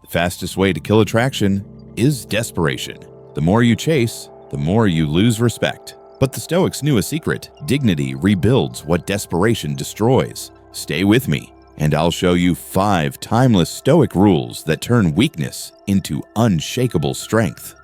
The fastest way to kill attraction is desperation. The more you chase, the more you lose respect. But the Stoics knew a secret. Dignity rebuilds what desperation destroys. Stay with me, and I'll show you 5 timeless Stoic rules that turn weakness into unshakable strength.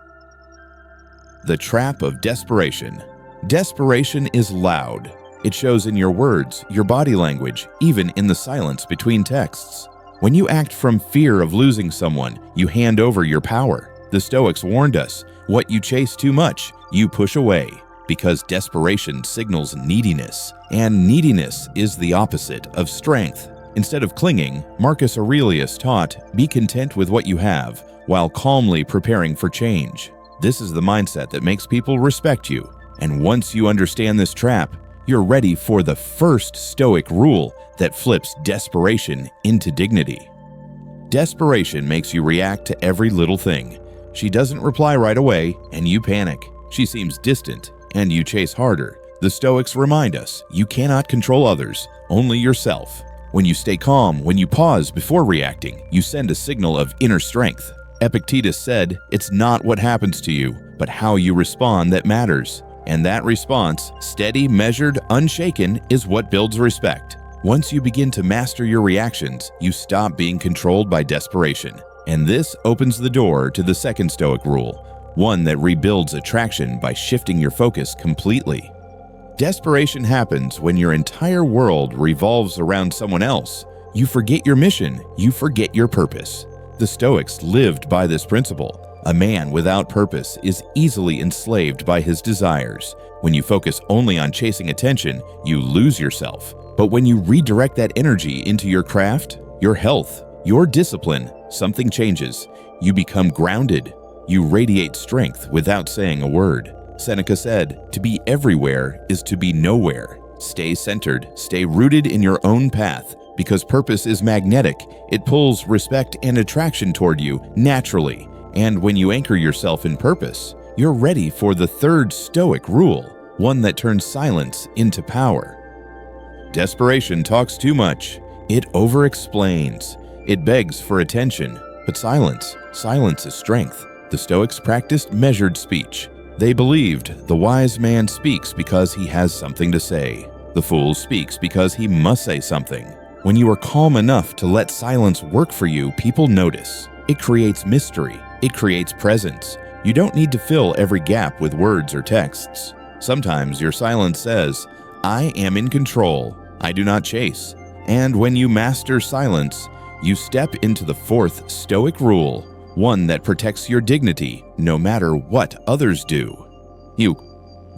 The trap of desperation. Desperation is loud. It shows in your words, your body language, even in the silence between texts. When you act from fear of losing someone, you hand over your power. The Stoics warned us, what you chase too much, you push away, because desperation signals neediness, and neediness is the opposite of strength. Instead of clinging, Marcus Aurelius taught, be content with what you have, while calmly preparing for change. This is the mindset that makes people respect you, and once you understand this trap, you're ready for the first Stoic rule that flips desperation into dignity. Desperation makes you react to every little thing. She doesn't reply right away, and you panic. She seems distant, and you chase harder. The Stoics remind us, you cannot control others, only yourself. When you stay calm, when you pause before reacting, you send a signal of inner strength. Epictetus said, it's not what happens to you, but how you respond that matters. And that response, steady, measured, unshaken, is what builds respect. Once you begin to master your reactions, you stop being controlled by desperation. And this opens the door to the second Stoic rule, one that rebuilds attraction by shifting your focus completely. Desperation happens when your entire world revolves around someone else. You forget your mission, you forget your purpose. The Stoics lived by this principle. A man without purpose is easily enslaved by his desires. When you focus only on chasing attention, you lose yourself. But when you redirect that energy into your craft, your health, your discipline, something changes. You become grounded. You radiate strength without saying a word. Seneca said, to be everywhere is to be nowhere. Stay centered, stay rooted in your own path, because purpose is magnetic. It pulls respect and attraction toward you naturally. And when you anchor yourself in purpose, you're ready for the third Stoic rule, one that turns silence into power. Desperation talks too much. It over-explains. It begs for attention. But silence is strength. The Stoics practiced measured speech. They believed the wise man speaks because he has something to say. The fool speaks because he must say something. When you are calm enough to let silence work for you, people notice. It creates mystery. It creates presence. You don't need to fill every gap with words or texts. Sometimes your silence says, I am in control. I do not chase. And when you master silence, you step into the fourth Stoic rule, one that protects your dignity no matter what others do.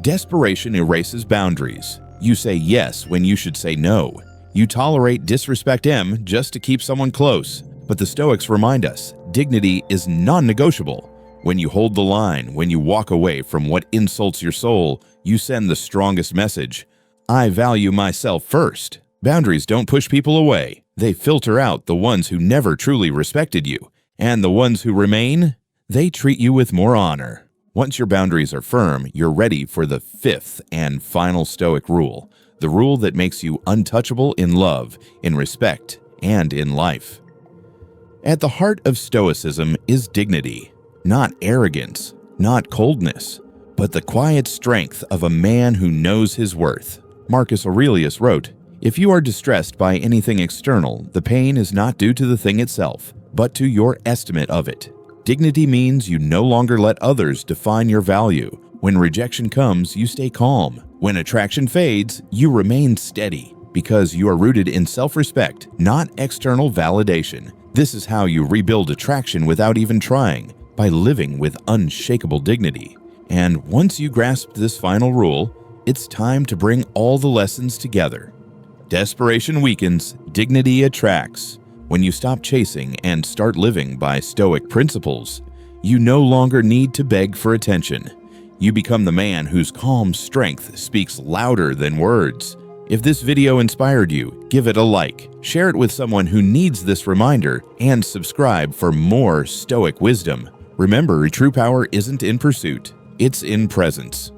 Desperation erases boundaries. You say yes when you should say no. You tolerate disrespect just to keep someone close. But the Stoics remind us, dignity is non-negotiable. When you hold the line, when you walk away from what insults your soul, you send the strongest message. I value myself first. Boundaries don't push people away. They filter out the ones who never truly respected you. And the ones who remain, they treat you with more honor. Once your boundaries are firm, you're ready for the fifth and final Stoic rule, the rule that makes you untouchable in love, in respect, and in life. At the heart of Stoicism is dignity, not arrogance, not coldness, but the quiet strength of a man who knows his worth. Marcus Aurelius wrote, if you are distressed by anything external, the pain is not due to the thing itself, but to your estimate of it. Dignity means you no longer let others define your value. When rejection comes, you stay calm. When attraction fades, you remain steady, because you are rooted in self-respect, not external validation. This is how you rebuild attraction without even trying, by living with unshakable dignity. And once you grasp this final rule, it's time to bring all the lessons together. Desperation weakens, dignity attracts. When you stop chasing and start living by Stoic principles, you no longer need to beg for attention. You become the man whose calm strength speaks louder than words. If this video inspired you, give it a like, share it with someone who needs this reminder, and subscribe for more Stoic wisdom. Remember, true power isn't in pursuit, it's in presence.